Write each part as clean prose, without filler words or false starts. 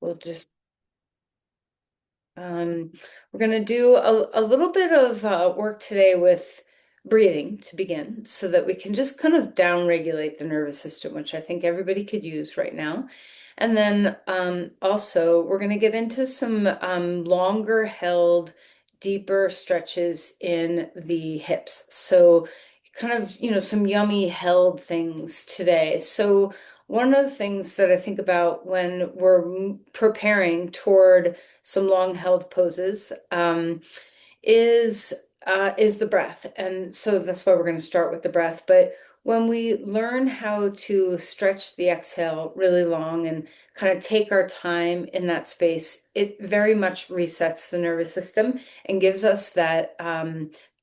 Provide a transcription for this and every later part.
We'll just we're going to do a little bit of work today with breathing to begin so that we can just kind of down-regulate the nervous system, which I think everybody could use right now. And then also we're going to get into some longer held, deeper stretches in the hips. So kind of, some yummy held things today. So one of the things that I think about when we're preparing toward some long held poses is is the breath. And so that's why we're going to start with the breath. But when we learn how to stretch the exhale really long and kind of take our time in that space, it very much resets the nervous system and gives us that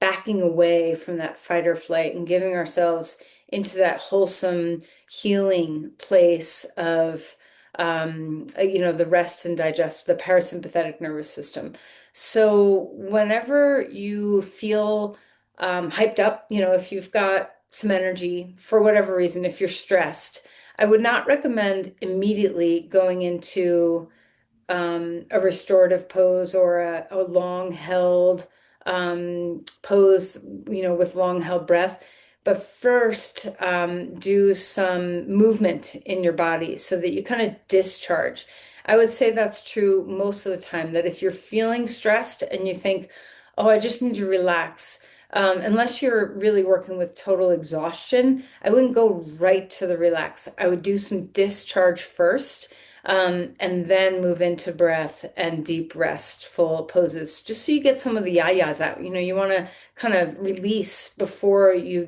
backing away from that fight or flight and giving ourselves into that wholesome healing place of the rest and digest, the parasympathetic nervous system. So whenever you feel hyped up, if you've got some energy for whatever reason, if you're stressed, I would not recommend immediately going into a restorative pose or a long held pose, with long held breath. But first, do some movement in your body so that you kind of discharge. I would say that's true most of the time, that if you're feeling stressed and you think, oh, I just need to relax, unless you're really working with total exhaustion, I wouldn't go right to the relax. I would do some discharge first, and then move into breath and deep restful poses, just so you get some of the yayas out. You want to kind of release before you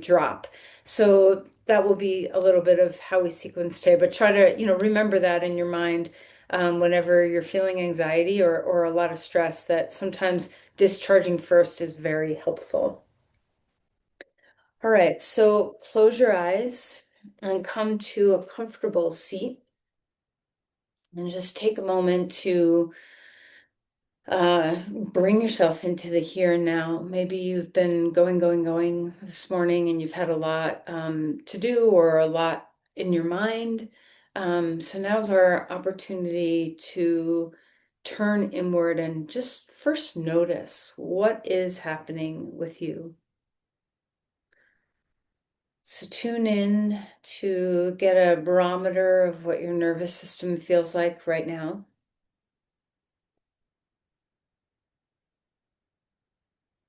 drop. So that will be a little bit of how we sequence today, but try to, remember that in your mind whenever you're feeling anxiety or a lot of stress, that sometimes discharging first is very helpful. All right, so close your eyes and come to a comfortable seat. And just take a moment to bring yourself into the here and now. Maybe you've been going this morning and you've had a lot to do or a lot in your mind. So now's our opportunity to turn inward and just first notice what is happening with you. So tune in to get a barometer of what your nervous system feels like right now.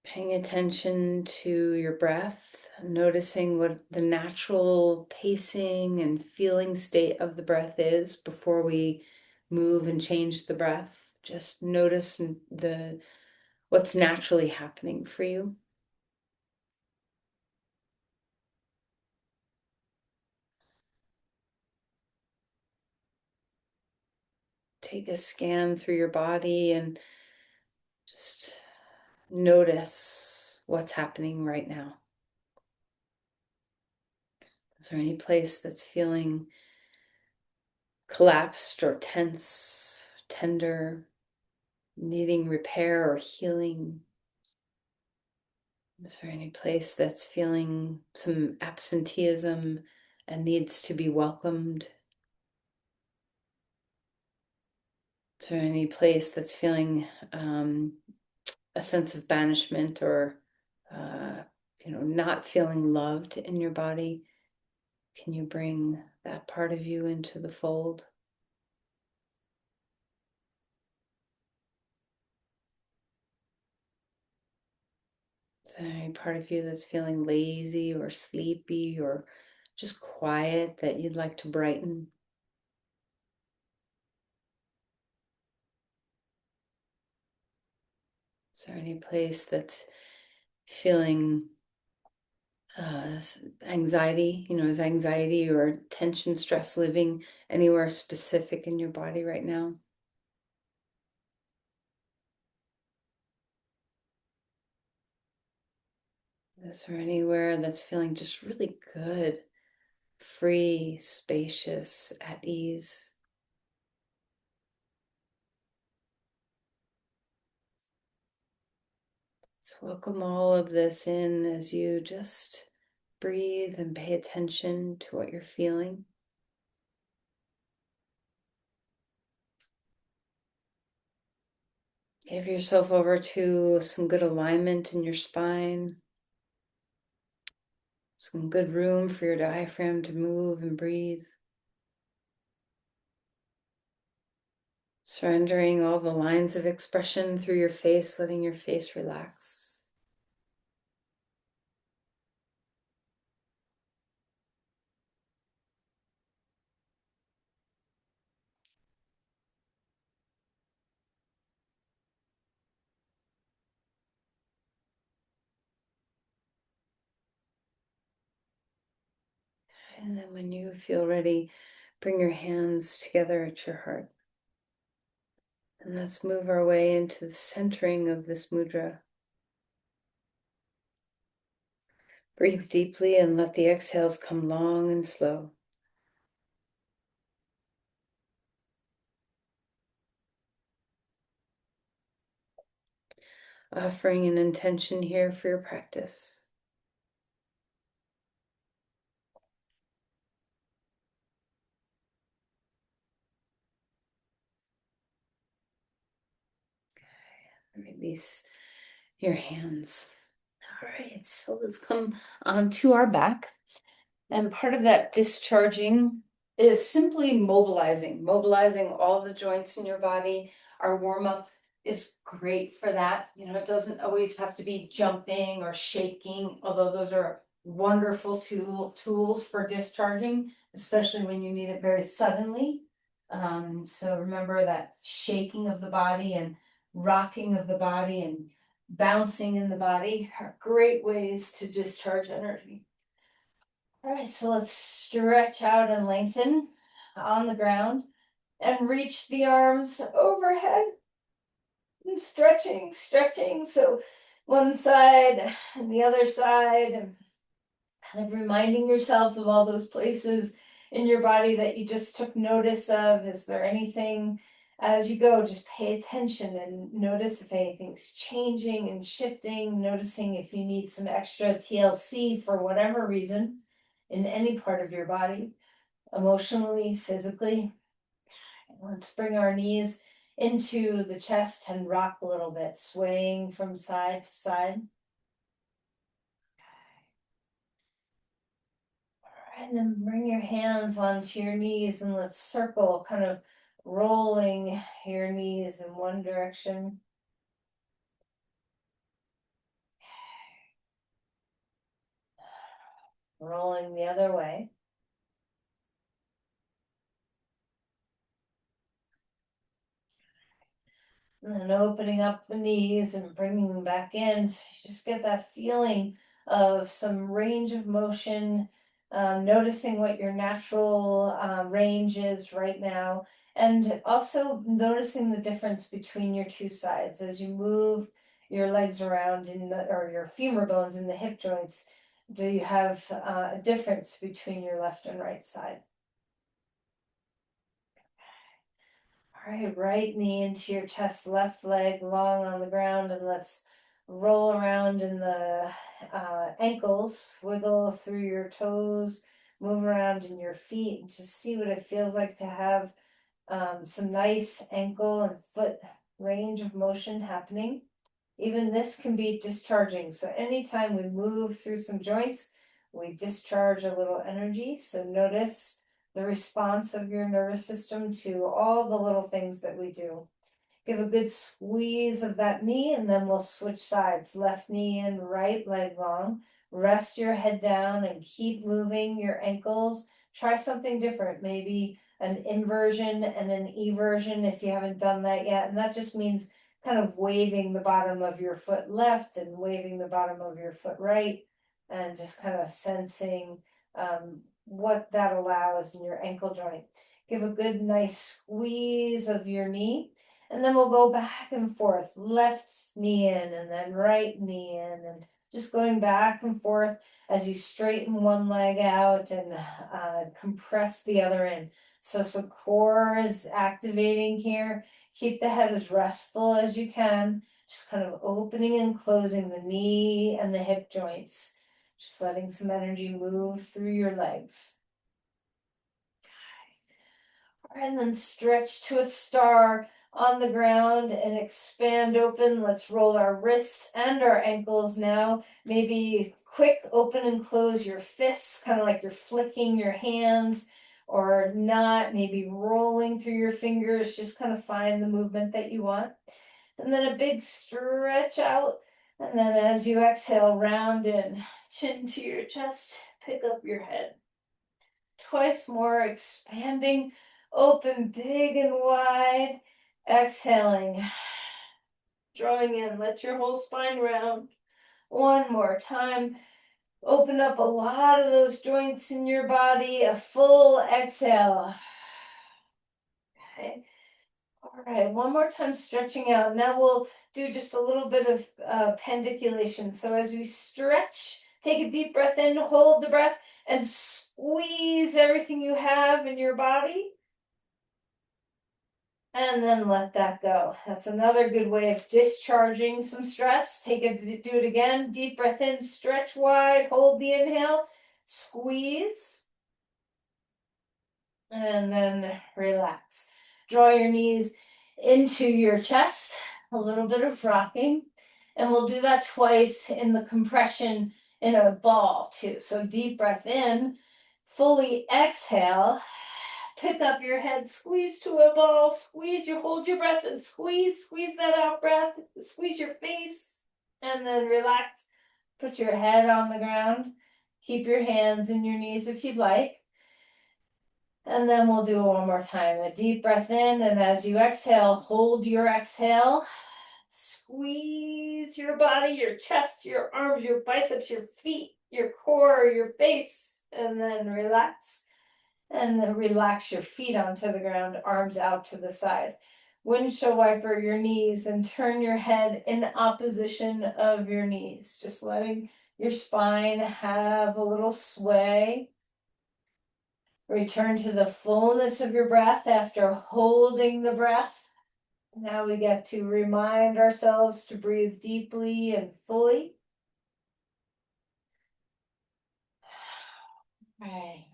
Paying attention to your breath, noticing what the natural pacing and feeling state of the breath is before we move and change the breath. Just notice what's naturally happening for you. Take a scan through your body and just notice what's happening right now. Is there any place that's feeling collapsed or tense, tender, needing repair or healing? Is there any place that's feeling some absenteeism and needs to be welcomed? Is there any place that's feeling a sense of banishment or, not feeling loved in your body? Can you bring that part of you into the fold? Is there any part of you that's feeling lazy or sleepy or just quiet that you'd like to brighten? Is there any place that's feeling anxiety? Is anxiety or tension, stress living anywhere specific in your body right now? Is there anywhere that's feeling just really good, free, spacious, at ease? So welcome all of this in as you just breathe and pay attention to what you're feeling. Give yourself over to some good alignment in your spine, some good room for your diaphragm to move and breathe. Surrendering all the lines of expression through your face, letting your face relax. And then when you feel ready, bring your hands together at your heart. And let's move our way into the centering of this mudra. Breathe deeply and let the exhales come long and slow. Offering an intention here for your practice. Release your hands. All right, so let's come onto our back. And part of that discharging is simply mobilizing all the joints in your body. Our warm up is great for that. You know, it doesn't always have to be jumping or shaking, although those are wonderful tools for discharging, especially when you need it very suddenly. So remember that shaking of the body and rocking of the body and bouncing in the body are great ways to discharge energy. All right, so let's stretch out and lengthen on the ground and reach the arms overhead. And stretching. So one side and the other side, and kind of reminding yourself of all those places in your body that you just took notice of. Is there anything as you go? Just pay attention and notice if anything's changing and shifting, noticing if you need some extra TLC for whatever reason in any part of your body, emotionally, physically. Let's bring our knees into the chest and rock a little bit, swaying from side to side. And then bring your hands onto your knees and let's circle, kind of rolling your knees in one direction. Rolling the other way. And then opening up the knees and bringing them back in. So you just get that feeling of some range of motion, noticing what your natural range is right now, and also noticing the difference between your two sides as you move your legs around or your femur bones in the hip joints. Do you have a difference between your left and right side? All right, right knee into your chest, left leg long on the ground, and let's roll around in the ankles, wiggle through your toes, move around in your feet, and just see what it feels like to have some nice ankle and foot range of motion happening. Even this can be discharging. So anytime we move through some joints, we discharge a little energy. So notice the response of your nervous system to all the little things that we do. Give a good squeeze of that knee, and then we'll switch sides. Left knee in, right leg long. Rest your head down and keep moving your ankles. Try something different, maybe an inversion and an eversion if you haven't done that yet. And that just means kind of waving the bottom of your foot left and waving the bottom of your foot right, and just kind of sensing what that allows in your ankle joint. Give a good, nice squeeze of your knee. And then we'll go back and forth, left knee in and then right knee in, and just going back and forth as you straighten one leg out and compress the other in. So core is activating here. Keep the head as restful as you can, just kind of opening and closing the knee and the hip joints, just letting some energy move through your legs. And then stretch to a star. on the ground and expand open. Let's roll our wrists and our ankles now. Maybe quick open and close your fists, kind of like you're flicking your hands or not, maybe rolling through your fingers. Just kind of find the movement that you want. And then a big stretch out. And then as you exhale, round in, chin to your chest, pick up your head. Twice more, expanding, open big and wide. Exhaling, drawing in, let your whole spine round. One more time. Open up a lot of those joints in your body. A full exhale. Okay. All right, one more time stretching out. Now we'll do just a little bit of pendiculation. So as we stretch, take a deep breath in, hold the breath, and squeeze everything you have in your body. And then let that go. That's another good way of discharging some stress. Do it again. Deep breath in, stretch wide, hold the inhale, squeeze, and then relax. Draw your knees into your chest, a little bit of rocking. And we'll do that twice in the compression in a ball too. So deep breath in, fully exhale. Pick up your head, squeeze to a ball, hold your breath and squeeze that out breath, squeeze your face, and then relax. Put your head on the ground. Keep your hands in your knees if you'd like. And then we'll do it one more time. A deep breath in, and as you exhale, hold your exhale. Squeeze your body, your chest, your arms, your biceps, your feet, your core, your face, and then relax. And then relax your feet onto the ground, arms out to the side. Windshield wiper your knees and turn your head in opposition of your knees. Just letting your spine have a little sway. Return to the fullness of your breath after holding the breath. Now we get to remind ourselves to breathe deeply and fully. Right.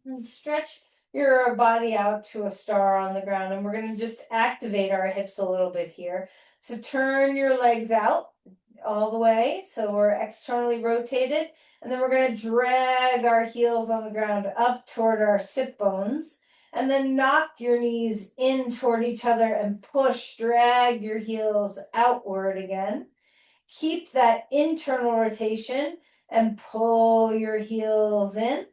And stretch your body out to a star on the ground. And we're going to just activate our hips a little bit here. So turn your legs out all the way. So we're externally rotated. And then we're going to drag our heels on the ground up toward our sit bones. And then knock your knees in toward each other and push, drag your heels outward again. Keep that internal rotation and pull your heels in.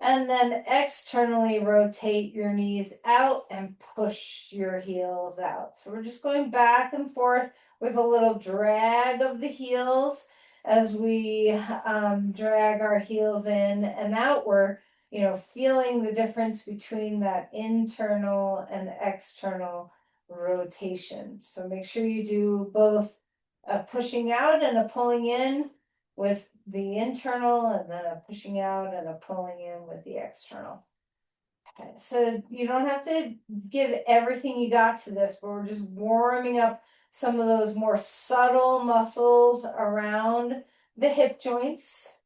And then externally rotate your knees out and push your heels out. So we're just going back and forth with a little drag of the heels as we drag our heels in and out. We're, feeling the difference between that internal and external rotation. So make sure you do both a pushing out and a pulling in with the internal, and then a pushing out and a pulling in with the external. Okay, so you don't have to give everything you got to this, but we're just warming up some of those more subtle muscles around the hip joints.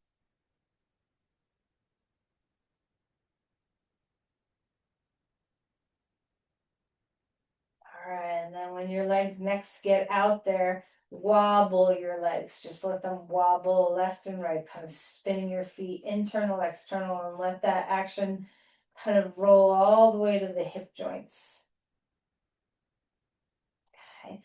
All right, and then when your legs next get out there, wobble your legs. Just let them wobble left and right, kind of spinning your feet internal, external, and let that action kind of roll all the way to the hip joints. Okay.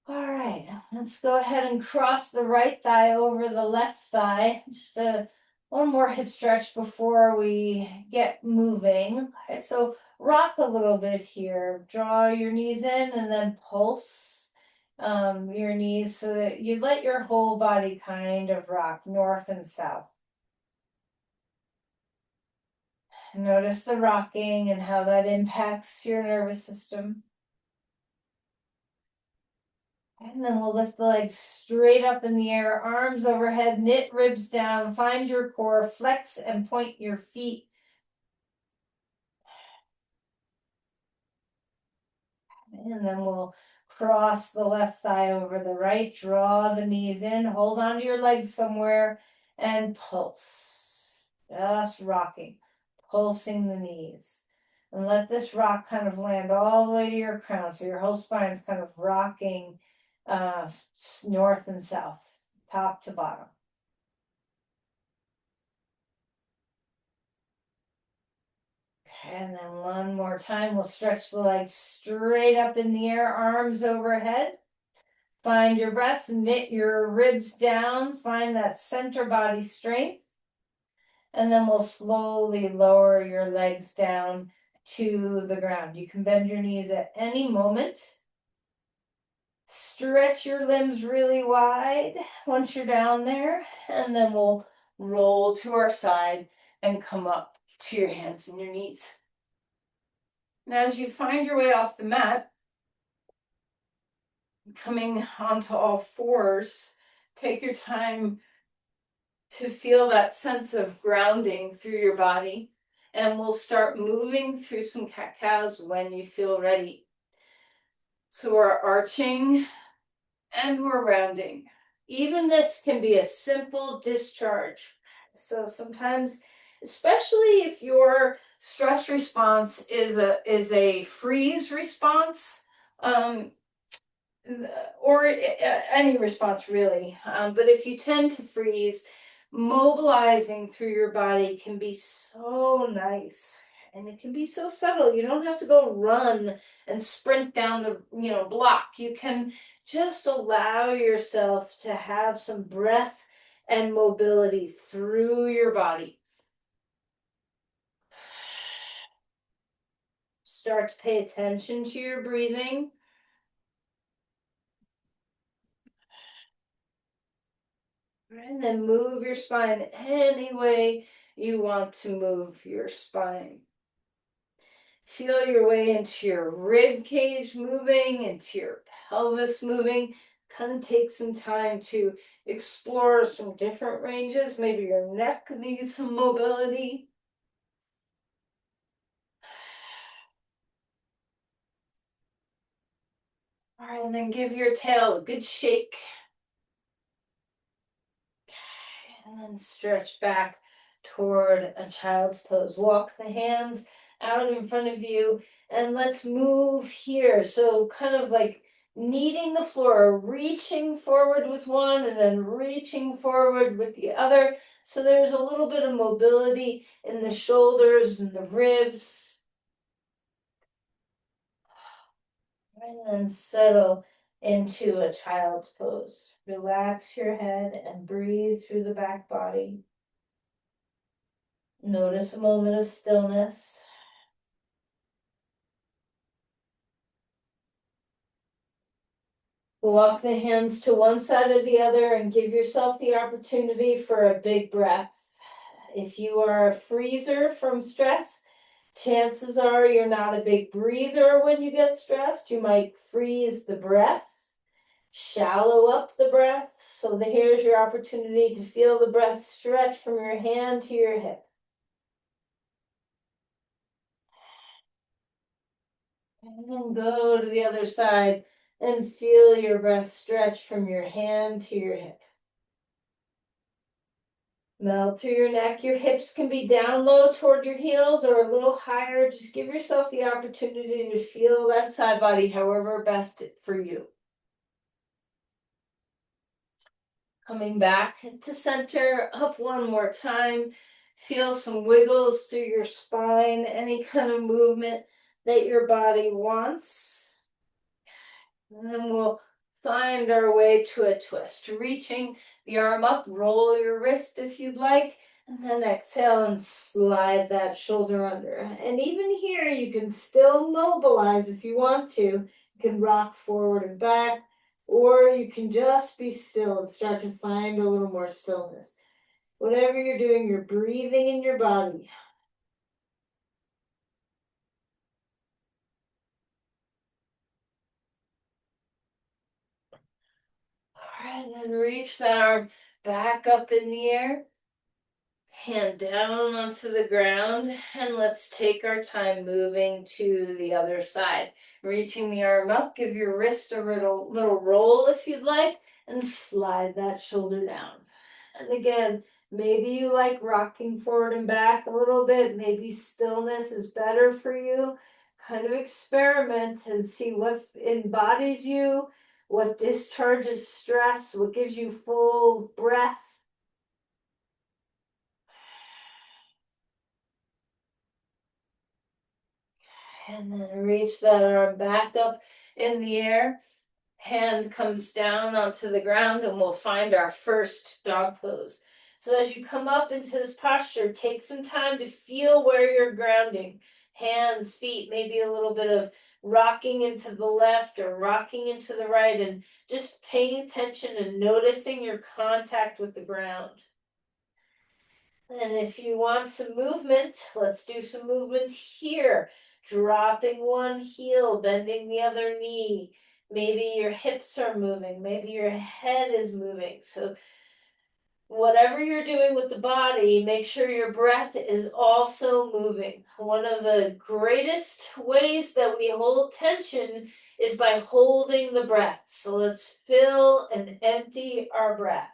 All right, let's go ahead and cross the right thigh over the left thigh. Just one more hip stretch before we get moving. Okay, so rock a little bit here. Draw your knees in and then pulse your knees so that you let your whole body kind of rock north and south. Notice the rocking and how that impacts your nervous system. And then we'll lift the legs straight up in the air, arms overhead, knit ribs down, find your core, flex and point your feet. And then we'll cross the left thigh over the right, draw the knees in, hold onto your legs somewhere, and pulse. Just rocking, pulsing the knees. And let this rock kind of land all the way to your crown. So your whole spine is kind of rocking north and south, top to bottom. Okay, and then one more time, we'll stretch the legs straight up in the air, arms overhead. Find your breath, knit your ribs down, find that center body strength. And then we'll slowly lower your legs down to the ground. You can bend your knees at any moment. Stretch your limbs really wide once you're down there, and then we'll roll to our side and come up to your hands and your knees. Now, as you find your way off the mat, coming onto all fours, take your time to feel that sense of grounding through your body, and we'll start moving through some cat-cows when you feel ready. So we're arching and we're rounding. Even this can be a simple discharge. So sometimes, especially if your stress response is a freeze response, or any response really, but if you tend to freeze, mobilizing through your body can be so nice. And it can be so subtle. You don't have to go run and sprint down the block. You can just allow yourself to have some breath and mobility through your body. Start to pay attention to your breathing. And then move your spine any way you want to move your spine. Feel your way into your rib cage moving, into your pelvis moving. Kind of take some time to explore some different ranges. Maybe your neck needs some mobility. All right, and then give your tail a good shake. And then stretch back toward a child's pose. Walk the hands out in front of you, and let's move here. So kind of like kneading the floor, reaching forward with one and then reaching forward with the other. So there's a little bit of mobility in the shoulders and the ribs. And then settle into a child's pose. Relax your head and breathe through the back body. Notice a moment of stillness. Walk the hands to one side or the other and give yourself the opportunity for a big breath. If you are a freezer from stress, chances are you're not a big breather when you get stressed. You might freeze the breath, shallow up the breath. So here's your opportunity to feel the breath stretch from your hand to your hip. And then go to the other side and feel your breath stretch from your hand to your hip. Melt through your neck. Your hips can be down low toward your heels or a little higher. Just give yourself the opportunity to feel that side body however best for you. Coming back to center, up one more time. Feel some wiggles through your spine, any kind of movement that your body wants. And then we'll find our way to a twist. Reaching the arm up, roll your wrist if you'd like, and then exhale and slide that shoulder under. And even here, you can still mobilize if you want to. You can rock forward and back, or you can just be still and start to find a little more stillness. Whatever you're doing, you're breathing in your body. All right, then reach that arm back up in the air. Hand down onto the ground, and let's take our time moving to the other side. Reaching the arm up, give your wrist a little roll if you'd like, and slide that shoulder down. And again, Maybe you like rocking forward and back a little bit. Maybe stillness is better for you. Kind of experiment and see what embodies you, what discharges stress, what gives you full breath. And then reach that arm back up in the air. Hand comes down onto the ground and we'll find our first dog pose. So as you come up into this posture, take some time to feel where you're grounding. Hands, feet, maybe a little bit of rocking into the left or rocking into the right, and just paying attention and noticing your contact with the ground. And if you want some movement, let's do some movement here. Dropping one heel, bending the other knee. Maybe your hips are moving, maybe your head is moving. So whatever you're doing with the body, make sure your breath is also moving. One of the greatest ways that we hold tension is by holding the breath. So let's fill and empty our breath.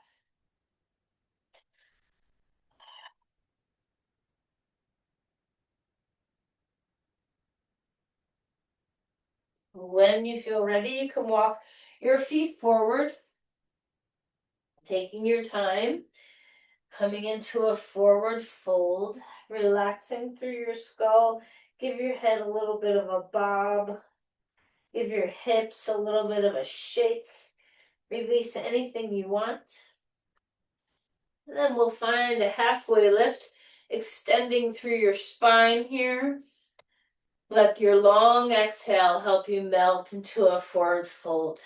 When you feel ready, you can walk your feet forward, taking your time, coming into a forward fold, relaxing through your skull. Give your head a little bit of a bob. Give your hips a little bit of a shake. Release anything you want. And then we'll find a halfway lift, extending through your spine here. Let your long exhale help you melt into a forward fold.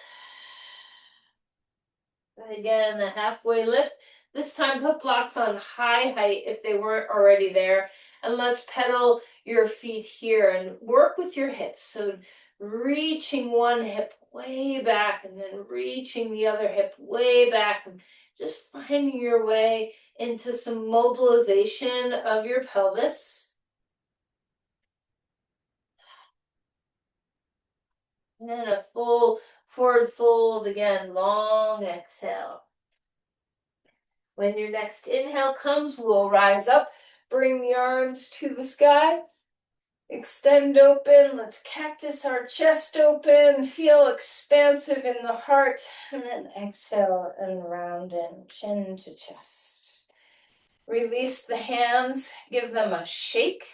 And again, a halfway lift. This time put blocks on high height if they weren't already there. And let's pedal your feet here and work with your hips. So reaching one hip way back and then reaching the other hip way back, and just finding your way into some mobilization of your pelvis. And then a full forward fold again, long exhale. When your next inhale comes, we'll rise up, bring the arms to the sky, extend open. Let's cactus our chest open, feel expansive in the heart, and then exhale and round in, chin to chest. Release the hands, give them a shake.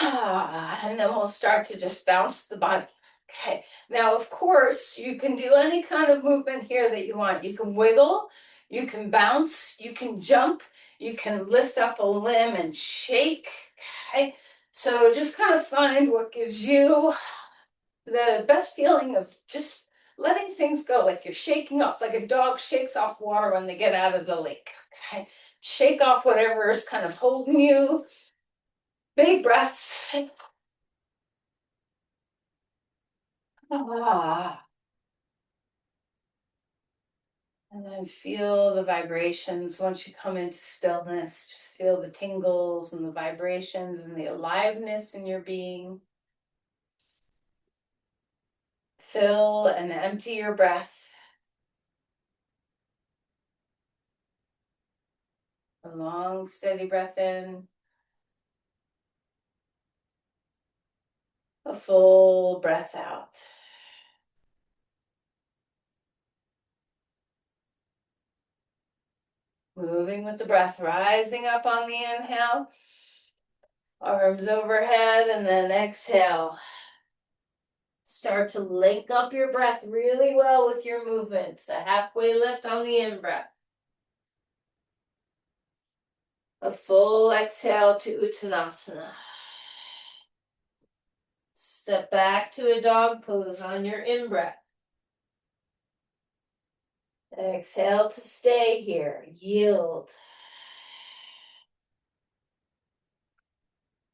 And then we'll start to just bounce the body. Okay, now of course you can do any kind of movement here that you want. You can wiggle, you can bounce, you can jump, you can lift up a limb and shake. Okay, so just kind of find what gives you the best feeling of just letting things go, like you're shaking off, like a dog shakes off water when they get out of the lake. Okay, shake off whatever is kind of holding you. Big breaths. Ah. And then feel the vibrations once you come into stillness. Just feel the tingles and the vibrations and the aliveness in your being. Fill and empty your breath. A long, steady breath in. A full breath out. Moving with the breath, rising up on the inhale. Arms overhead, and then exhale. Start to link up your breath really well with your movements. A halfway lift on the in-breath. A full exhale to Uttanasana. Step back to a dog pose on your in-breath. Exhale to stay here. Yield.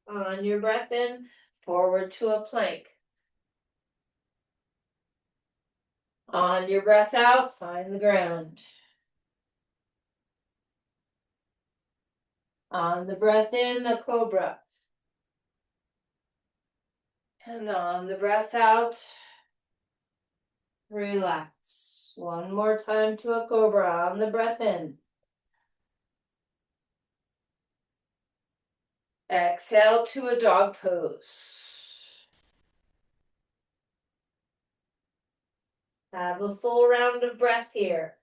On your breath in, forward to a plank. On your breath out, find the ground. On the breath in, a cobra. And on the breath out, relax. One more time to a cobra on the breath in. Exhale to a dog pose. Have a full round of breath here.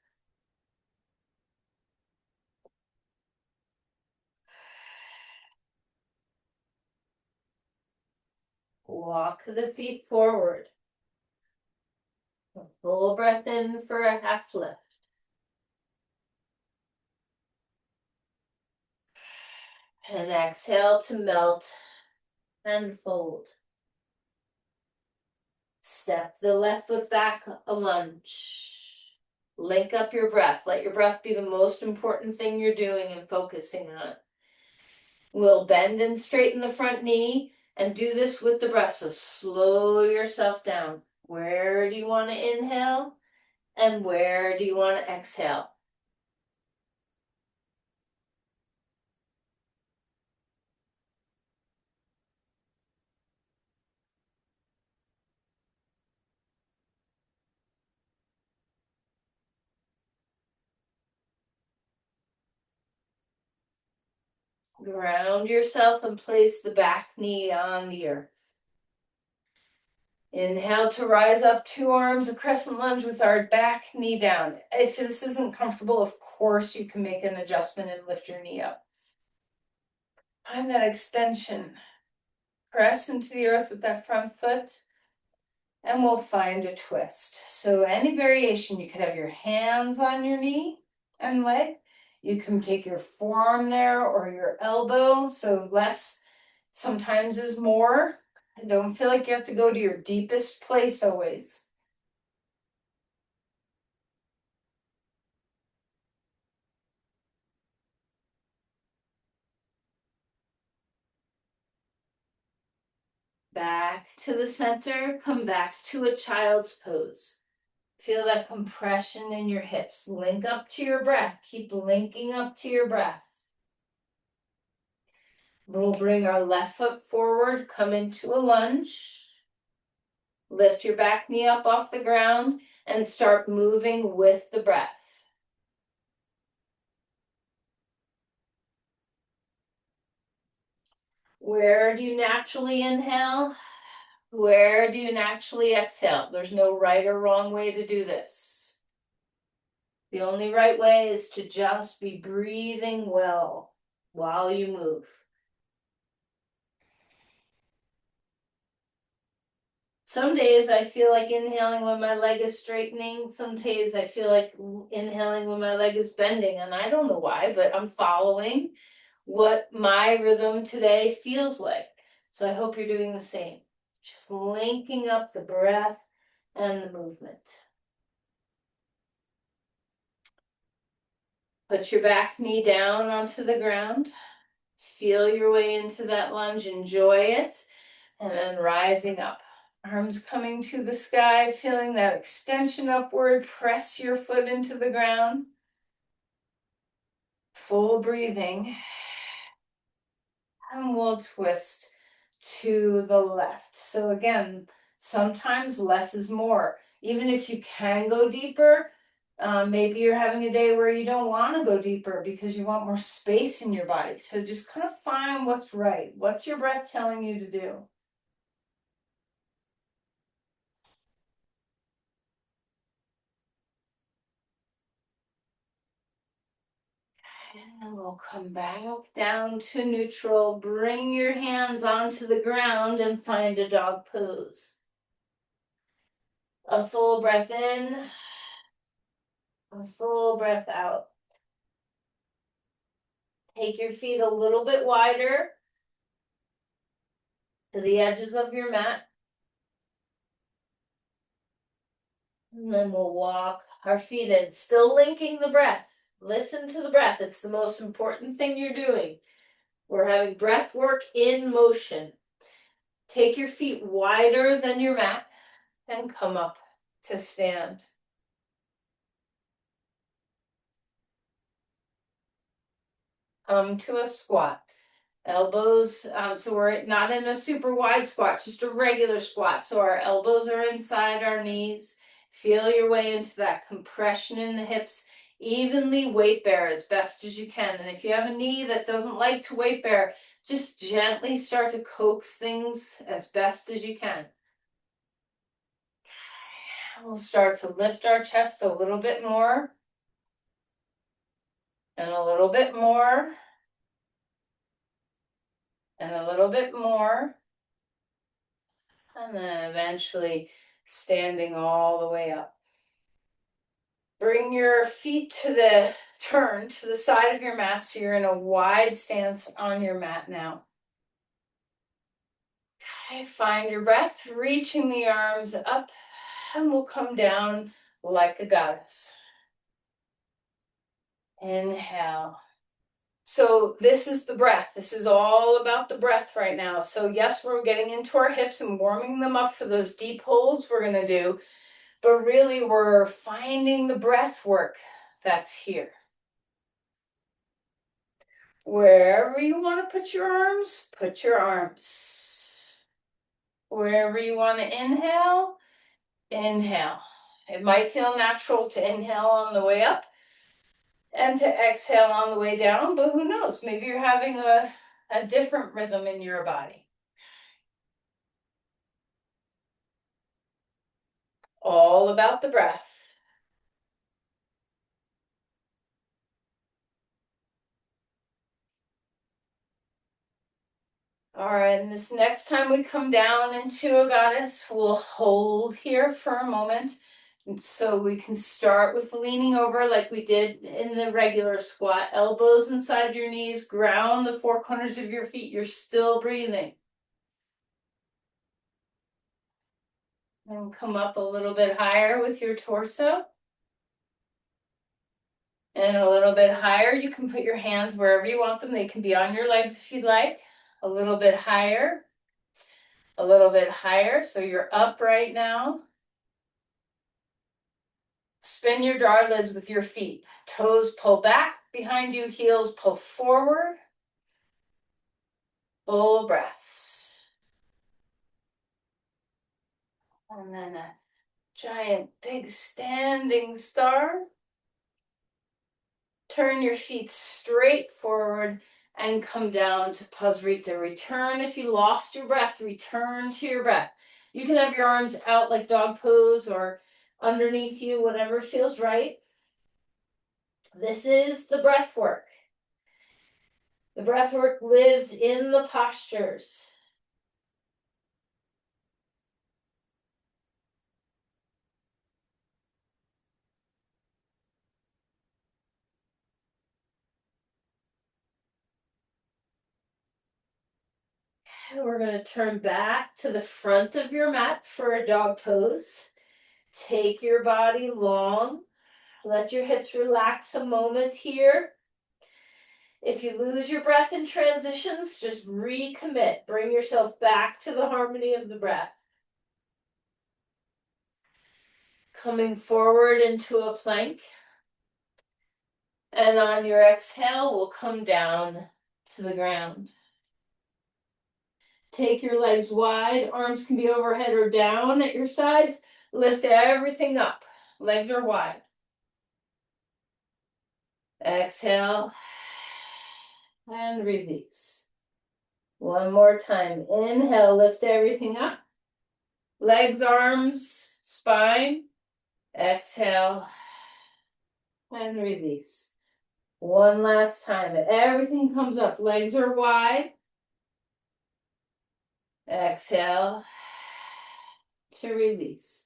Walk the feet forward. A full breath in for a half lift. And exhale to melt and fold. Step the left foot back, a lunge. Link up your breath. Let your breath be the most important thing you're doing and focusing on. We'll bend and straighten the front knee and do this with the breath. So slow yourself down. Where do you want to inhale? And where do you want to exhale? Ground yourself and place the back knee on the earth. Inhale to rise up, 2 arms, a crescent lunge with our back knee down. If this isn't comfortable, of course you can make an adjustment and lift your knee up. Find that extension. Press into the earth with that front foot, and we'll find a twist. So any variation, you could have your hands on your knee and leg. You can take your forearm there or your elbow, so less sometimes is more. And don't feel like you have to go to your deepest place always. Back to the center, come back to a child's pose. Feel that compression in your hips. Link up to your breath. Keep linking up to your breath. We'll bring our left foot forward, come into a lunge. Lift your back knee up off the ground and start moving with the breath. Where do you naturally inhale? Where do you naturally exhale? There's no right or wrong way to do this. The only right way is to just be breathing well while you move. Some days I feel like inhaling when my leg is straightening. Some days I feel like inhaling when my leg is bending. And I don't know why, but I'm following what my rhythm today feels like. So I hope you're doing the same. Just linking up the breath and the movement. Put your back knee down onto the ground. Feel your way into that lunge. Enjoy it. And then rising up. Arms coming to the sky, feeling that extension upward. Press your foot into the ground. Full breathing. And we'll twist to the left. So again, sometimes less is more. Even if you can go deeper, maybe you're having a day where you don't want to go deeper because you want more space in your body. So just kind of find what's right. What's your breath telling you to do? And then we'll come back down to neutral. Bring your hands onto the ground and find a dog pose. A full breath in, a full breath out. Take your feet a little bit wider to the edges of your mat. And then we'll walk our feet in, still linking the breath. Listen to the breath. It's the most important thing you're doing. We're having breath work in motion. Take your feet wider than your mat and come up to stand. Come to a squat. Elbows, so we're not in a super wide squat, just a regular squat. So our elbows are inside our knees. Feel your way into that compression in the hips. Evenly weight bear as best as you can. And if you have a knee that doesn't like to weight bear, Just gently start to coax things as best as you can. We'll start to lift our chest a little bit more, and a little bit more, and a little bit more, and then eventually standing all the way up. Bring your feet to the turn to the side of your mat so you're in a wide stance on your mat now. Okay, find your breath, reaching the arms up, and we'll come down like a goddess. Inhale. So this is the breath. This is all about the breath right now. So yes, we're getting into our hips and warming them up for those deep holds we're going to do. But really, we're finding the breath work that's here. Wherever you want to put your arms, put your arms. Wherever you want to inhale, inhale. It might feel natural to inhale on the way up and to exhale on the way down, but who knows? Maybe you're having a different rhythm in your body. All about the breath. All right, and this next time we come down into a goddess, we'll hold here for a moment. And so we can start with leaning over like we did in the regular squat. Elbows inside your knees, ground the four corners of your feet. You're still breathing. And come up a little bit higher with your torso. And a little bit higher, you can put your hands wherever you want them. They can be on your legs if you'd like. A little bit higher. A little bit higher, so you're up right now. Spin your jar lids with your feet. Toes pull back behind you, heels pull forward. Full breaths. And then a giant big standing star. Turn your feet straight forward and come down to Pasrita. Return if you lost your breath, return to your breath. You can have your arms out like dog pose or underneath you, whatever feels right. This is the breath work. The breath work lives in the postures. And we're going to turn back to the front of your mat for a dog pose. Take your body long. Let your hips relax a moment here. If you lose your breath in transitions, just recommit. Bring yourself back to the harmony of the breath. Coming forward into a plank. And on your exhale, we'll come down to the ground. Take your legs wide. Arms can be overhead or down at your sides. Lift everything up. Legs are wide. Exhale. And release. One more time. Inhale, lift everything up. Legs, arms, spine. Exhale. And release. One last time. Everything comes up. Legs are wide. Exhale. To release.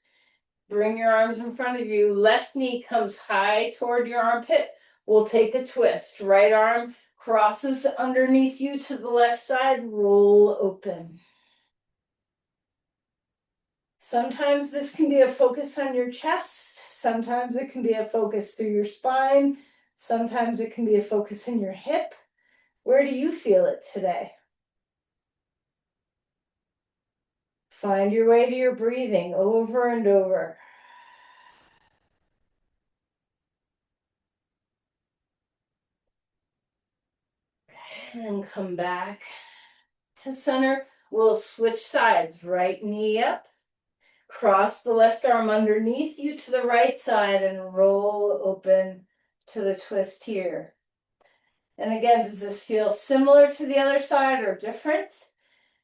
Bring your arms in front of you. Left knee comes high toward your armpit. We'll take a twist. Right arm crosses underneath you to the left side. Roll open. Sometimes this can be a focus on your chest. Sometimes it can be a focus through your spine. Sometimes it can be a focus in your hip. Where do you feel it today? Find your way to your breathing over and over. And then come back to center. We'll switch sides. Right knee up. Cross the left arm underneath you to the right side and roll open to the twist here. And again, does this feel similar to the other side or different?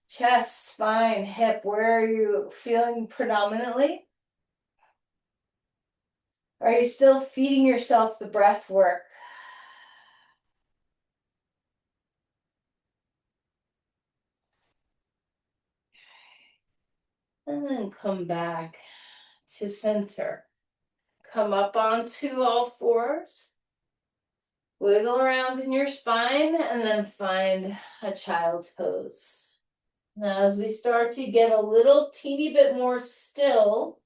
Chest, spine, hip, where are you feeling predominantly? Are you still feeding yourself the breath work? And then come back to center. Come up onto all fours. Wiggle around in your spine and then find a child's pose. Now, as we start to get a little teeny bit more still,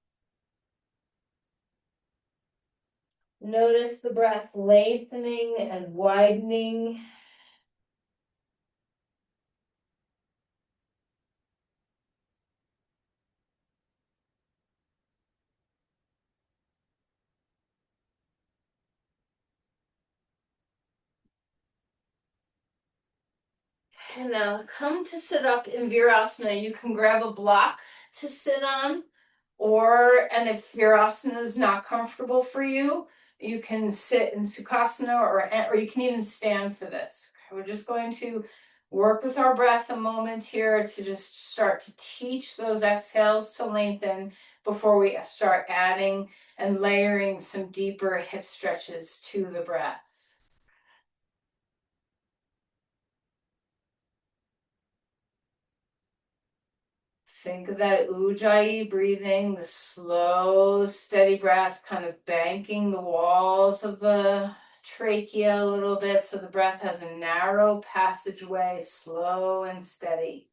notice the breath lengthening and widening. And now come to sit up in Virasana. You can grab a block to sit on, and if Virasana is not comfortable for you, you can sit in Sukhasana or you can even stand for this. We're just going to work with our breath a moment here to just start to teach those exhales to lengthen before we start adding and layering some deeper hip stretches to the breath. Think of that Ujjayi breathing, the slow, steady breath, kind of banking the walls of the trachea a little bit so the breath has a narrow passageway, slow and steady.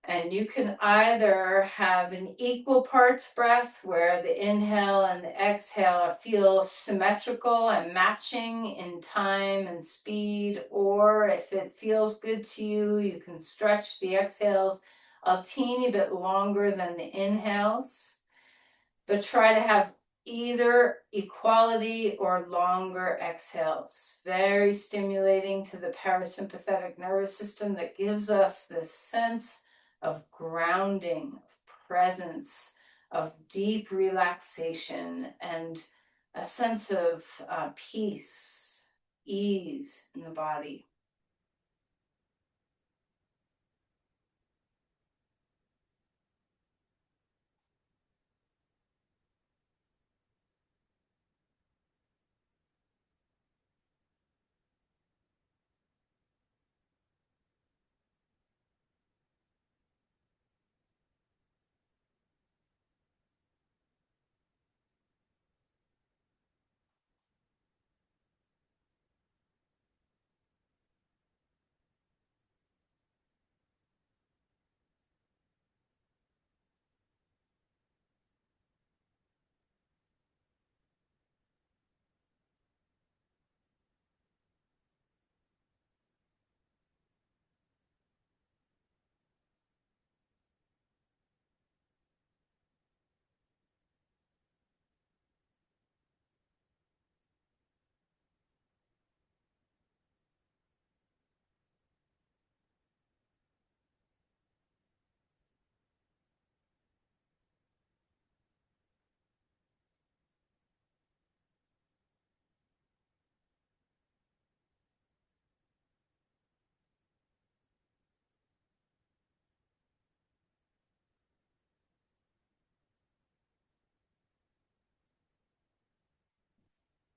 And you can either have an equal parts breath where the inhale and the exhale feel symmetrical and matching in time and speed, or if it feels good to you, you can stretch the exhales a teeny bit longer than the inhales, but try to have either equality or longer exhales. Very stimulating to the parasympathetic nervous system that gives us this sense of grounding, of presence, of deep relaxation, and a sense of peace, ease in the body.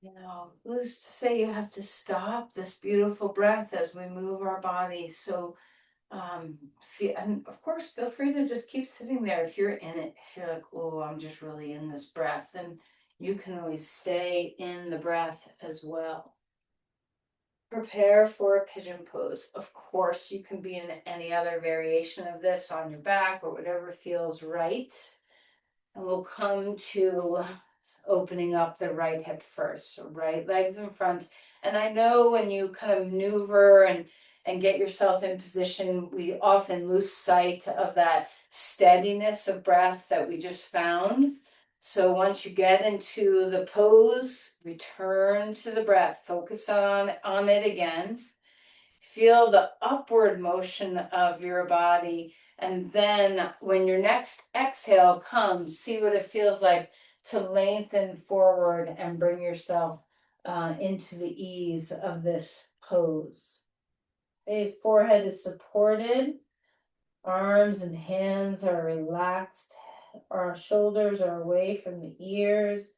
You know, who's to say you have to stop this beautiful breath as we move our body? So, and of course, feel free to just keep sitting there if you're in it. If you're like, oh, I'm just really in this breath, then you can always stay in the breath as well. Prepare for a pigeon pose. Of course, you can be in any other variation of this on your back or whatever feels right. And we'll come to opening up the right hip first. So right legs in front. And I know when you kind of maneuver and get yourself in position, we often lose sight of that steadiness of breath that we just found. So once you get into the pose, return to the breath, focus on it again. Feel the upward motion of your body. And then when your next exhale comes, see what it feels like to lengthen forward and bring yourself into the ease of this pose. Okay, forehead is supported, arms and hands are relaxed, our shoulders are away from the ears.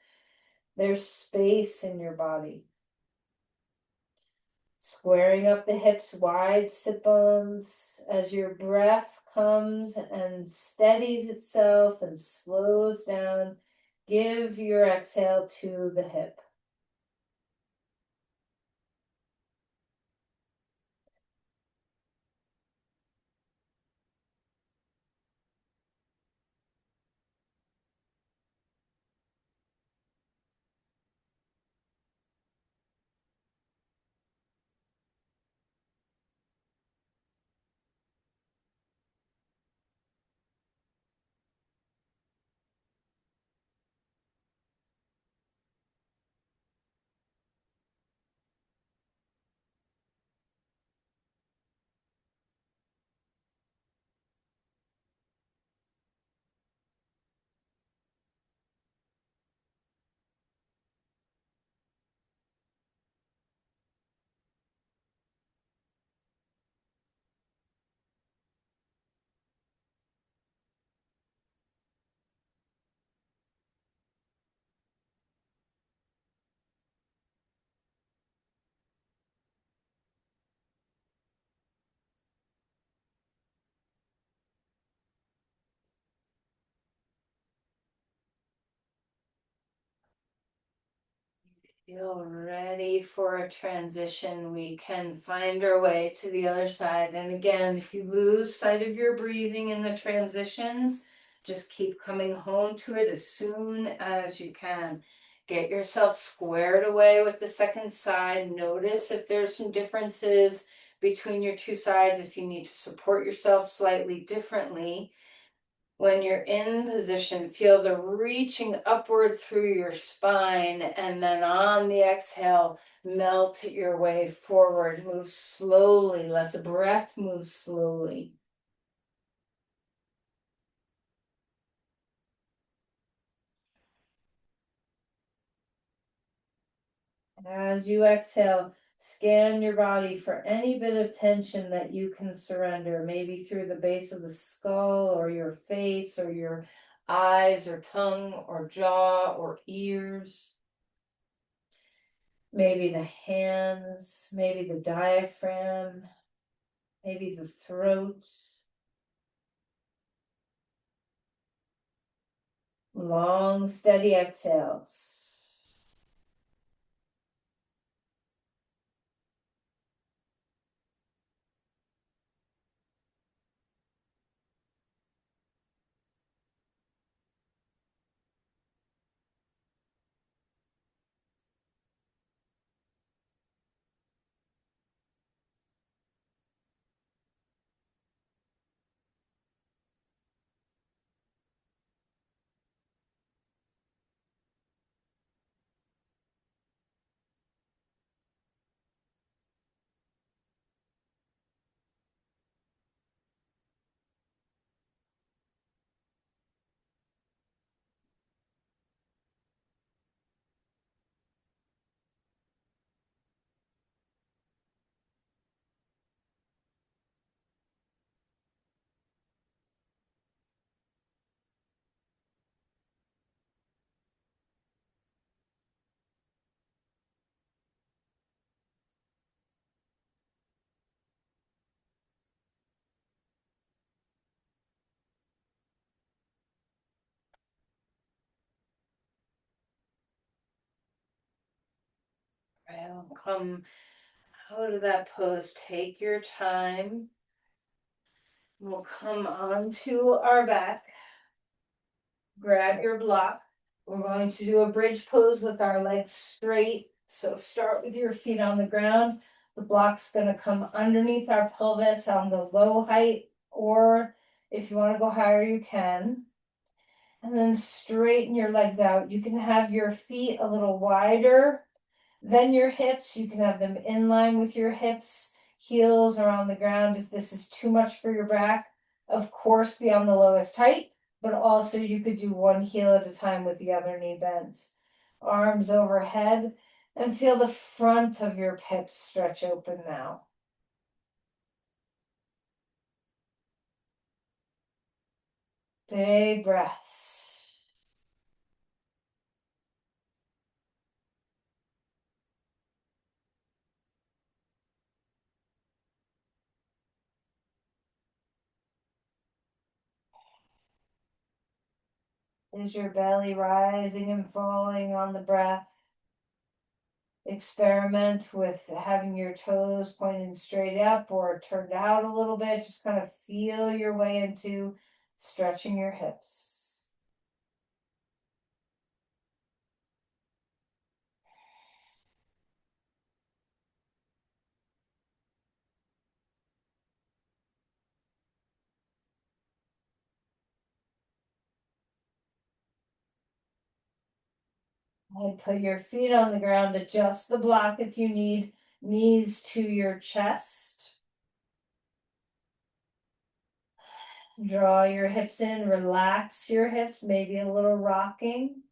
There's space in your body. Squaring up the hips wide, sit bones, as your breath comes and steadies itself and slows down. Give your exhale to the hip. Feel ready for a transition. We can find our way to the other side. And again, if you lose sight of your breathing in the transitions, just keep coming home to it as soon as you can. Get yourself squared away with the second side. Notice if there's some differences between your two sides, if you need to support yourself slightly differently. When you're in position, feel the reaching upward through your spine, and then on the exhale, melt your way forward. Move slowly, let the breath move slowly. As you exhale, scan your body for any bit of tension that you can surrender, maybe through the base of the skull or your face or your eyes or tongue or jaw or ears. Maybe the hands, maybe the diaphragm, maybe the throat. Long, steady exhales. I'll come out of that pose. Take your time. We'll come onto our back. Grab your block. We're going to do a bridge pose with our legs straight. So start with your feet on the ground. The block's going to come underneath our pelvis on the low height, or if you want to go higher, you can. And then straighten your legs out. You can have your feet a little wider than your hips. You can have them in line with your hips, heels are on the ground if this is too much for your back. Of course, be on the lowest height. but also you could do one heel at a time with the other knee bent. Arms overhead, and feel the front of your hips stretch open now. Big breaths. Is your belly rising and falling on the breath? Experiment with having your toes pointing straight up or turned out a little bit. Just kind of feel your way into stretching your hips. And put your feet on the ground, adjust the block if you need, knees to your chest. Draw your hips in, relax your hips, maybe a little rocking.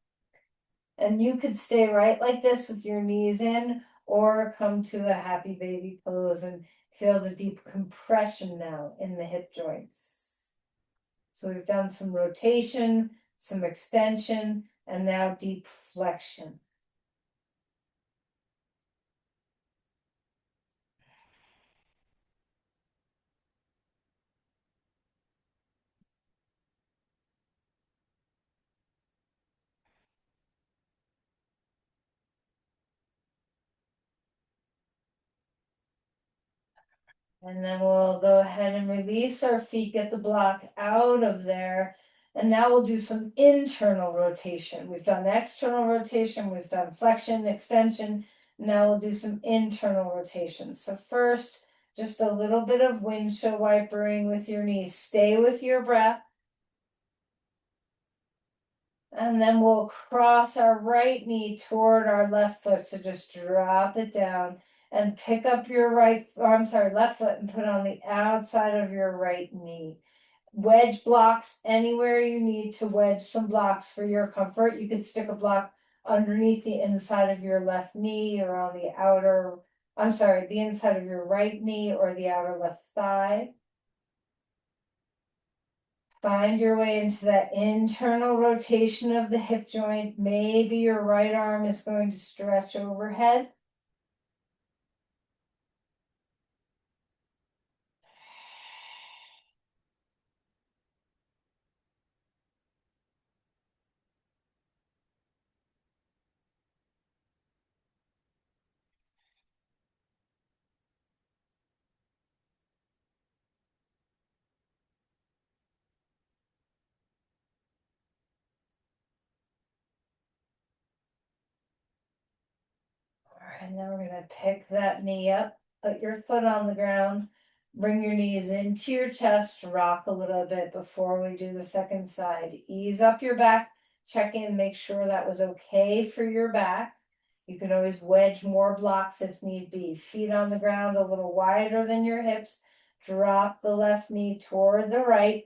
And you could stay right like this with your knees in, or come to a happy baby pose and feel the deep compression now in the hip joints. So we've done some rotation, some extension, and now deep flexion. And then we'll go ahead and release our feet, get the block out of there. And now we'll do some internal rotation. We've done external rotation, we've done flexion, extension. Now we'll do some internal rotation. So first, just a little bit of windshield wipering with your knees. Stay with your breath. And then we'll cross our right knee toward our left foot. So just drop it down and pick up your left foot and put on the outside of your right knee. Wedge blocks anywhere you need to wedge some blocks for your comfort. You could stick a block underneath the inside of your left knee or on the inside of your right knee or the outer left thigh. Find your way into that internal rotation of the hip joint. Maybe your right arm is going to stretch overhead. And then we're going to pick that knee up, put your foot on the ground, bring your knees into your chest, rock a little bit before we do the second side. Ease up your back, check in, make sure that was okay for your back. You can always wedge more blocks if need be. Feet on the ground a little wider than your hips. Drop the left knee toward the right.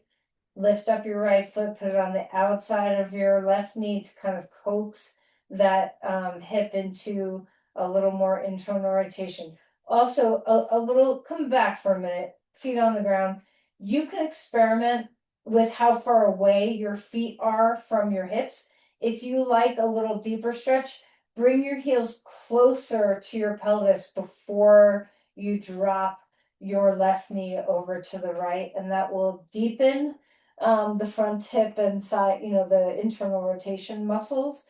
Lift up your right foot, put it on the outside of your left knee to kind of coax that hip into a little more internal rotation. Also, a little, come back for a minute, feet on the ground. You can experiment with how far away your feet are from your hips. If you like a little deeper stretch, bring your heels closer to your pelvis before you drop your left knee over to the right, and that will deepen the front hip and side, the internal rotation muscles.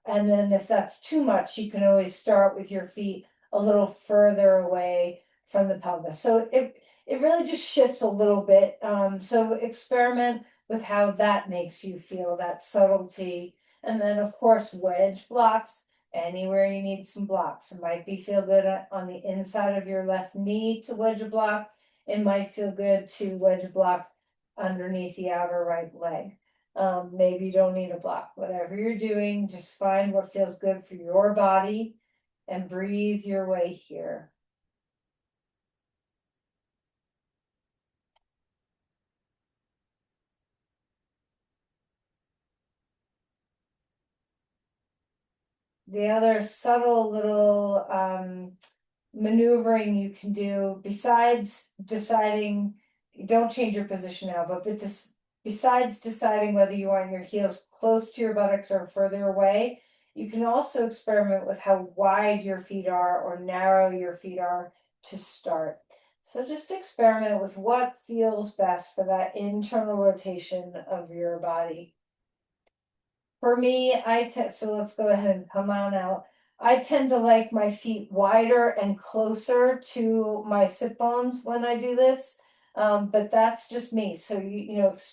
And then if that's too much, you can always start with your feet a little further away from the pelvis. So it really just shifts a little bit. So experiment with how that makes you feel, that subtlety. And then of course, wedge blocks anywhere you need some blocks. It might be feel good on the inside of your left knee to wedge a block. It might feel good to wedge a block underneath the outer right leg. Maybe you don't need a block. Whatever you're doing, just find what feels good for your body and breathe your way here. The other subtle little maneuvering you can do besides deciding, don't change your position now, but besides deciding whether you want your heels close to your buttocks or further away, you can also experiment with how wide your feet are or narrow your feet are to start. So just experiment with what feels best for that internal rotation of your body. For me, so let's go ahead and come on out. I tend to like my feet wider and closer to my sit bones when I do this. But that's just me. So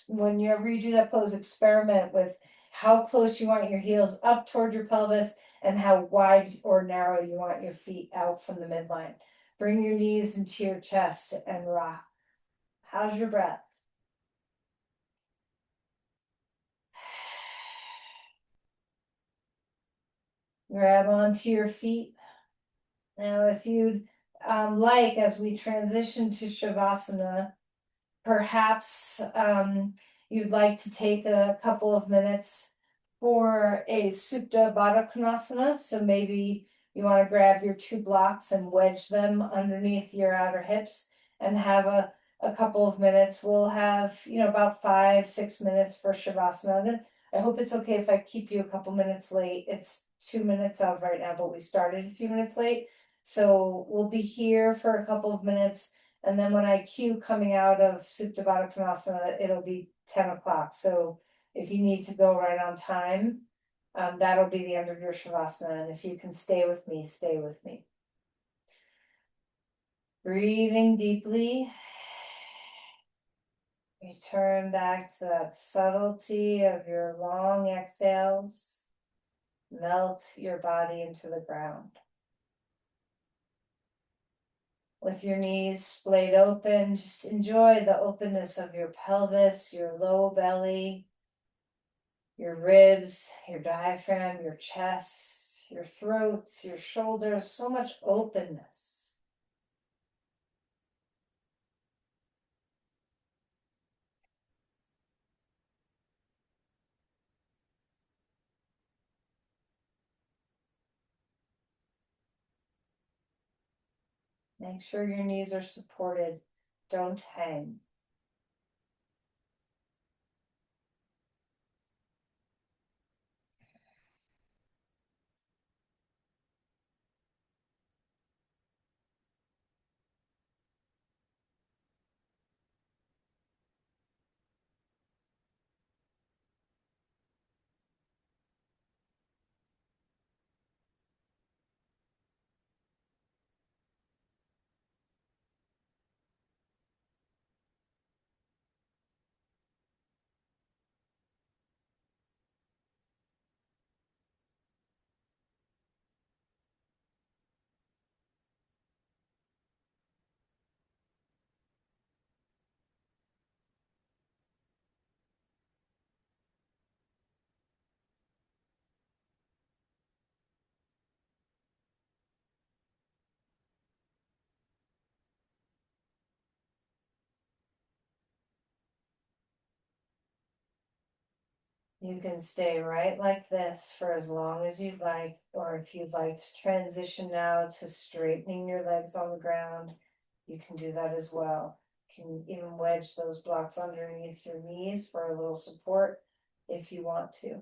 whenever you do that pose, experiment with how close you want your heels up toward your pelvis and how wide or narrow you want your feet out from the midline. Bring your knees into your chest and rock. How's your breath? Grab onto your feet. Now, if you'd like, as we transition to Shavasana, perhaps you'd like to take a couple of minutes for a Supta Baddha Konasana. So maybe you want to grab your two blocks and wedge them underneath your outer hips and have a couple of minutes. We'll have, about 5-6 minutes for Shavasana. I hope it's okay if I keep you a couple minutes late. It's 2 minutes of right now, but we started a few minutes late. So we'll be here for a couple of minutes. And then when I cue coming out of Supta Baddha Konasana, it'll be 10 o'clock. So if you need to go right on time, that'll be the end of your Shavasana. And if you can stay with me, stay with me. Breathing deeply. Return back to that subtlety of your long exhales. Melt your body into the ground. With your knees splayed open, just enjoy the openness of your pelvis, your low belly, your ribs, your diaphragm, your chest, your throat, your shoulders, so much openness. Make sure your knees are supported. Don't hang. You can stay right like this for as long as you'd like, or if you'd like to transition now to straightening your legs on the ground, you can do that as well. You can even wedge those blocks underneath your knees for a little support if you want to.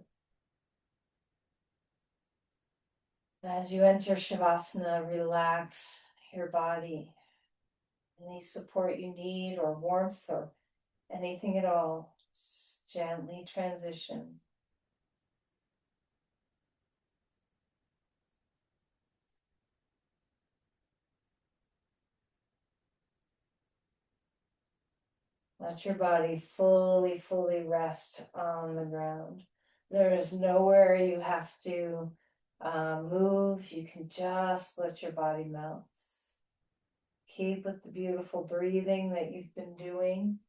As you enter Shavasana, relax your body. Any support you need, or warmth, or anything at all, just gently transition. Let your body fully rest on the ground. There is nowhere you have to move. You can just let your body melt. Keep with the beautiful breathing that you've been doing.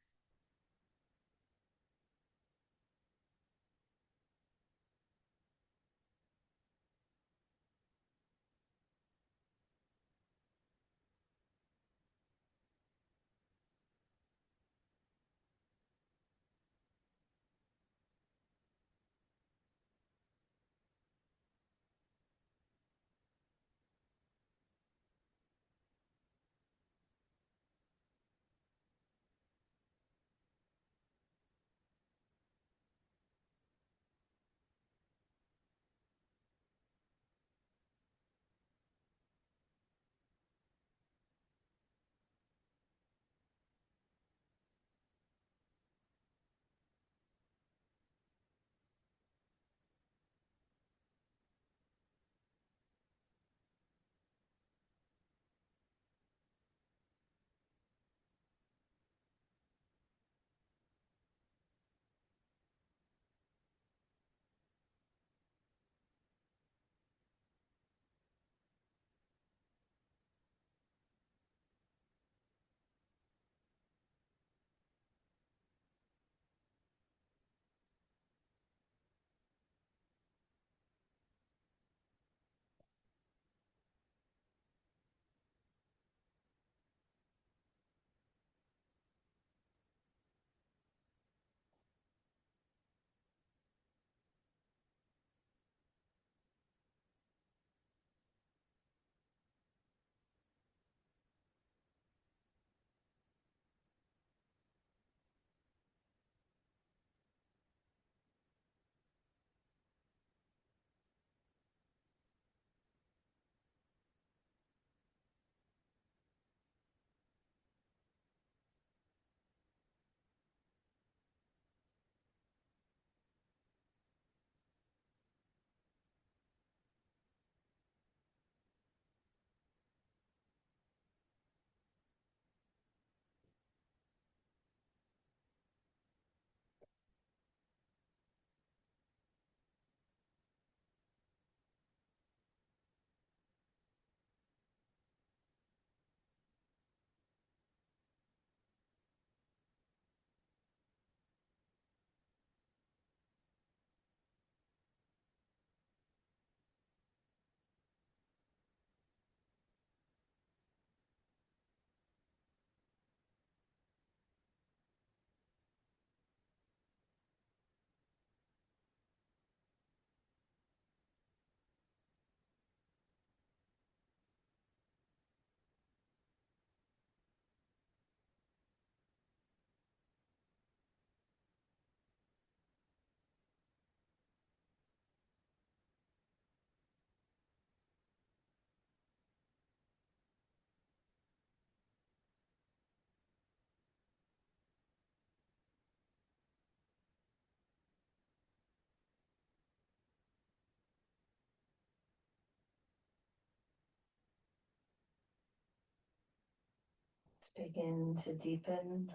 Begin to deepen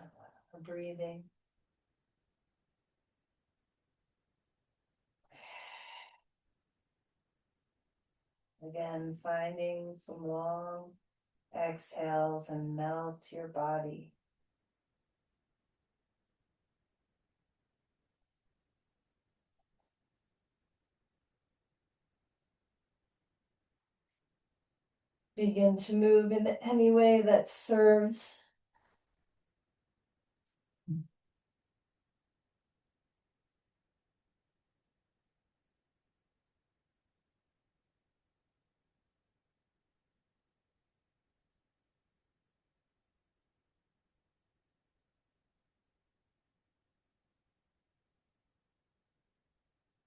our breathing. Again, finding some long exhales and melt your body. Begin to move in any way that serves.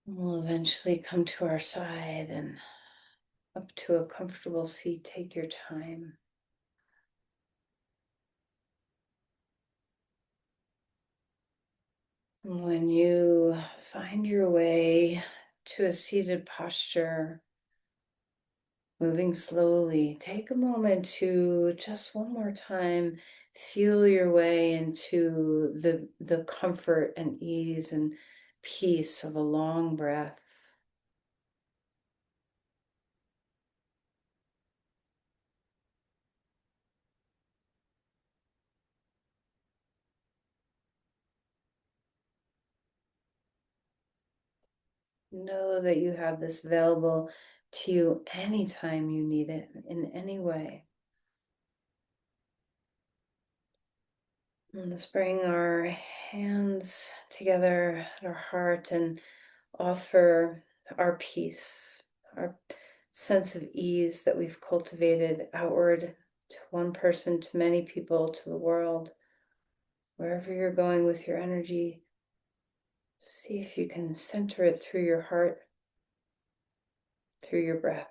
We'll eventually come to our side and up to a comfortable seat. Take your time. When you find your way to a seated posture, moving slowly, take a moment to just one more time feel your way into the comfort and ease and peace of a long breath. Know that you have this available to you anytime you need it in any way. And let's bring our hands together at our heart and offer our peace, our sense of ease that we've cultivated outward to one person, to many people, to the world. Wherever you're going with your energy, see if you can center it through your heart, through your breath.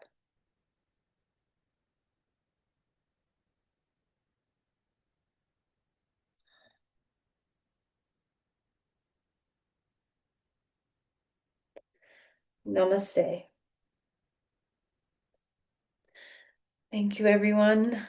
Namaste. Thank you, everyone.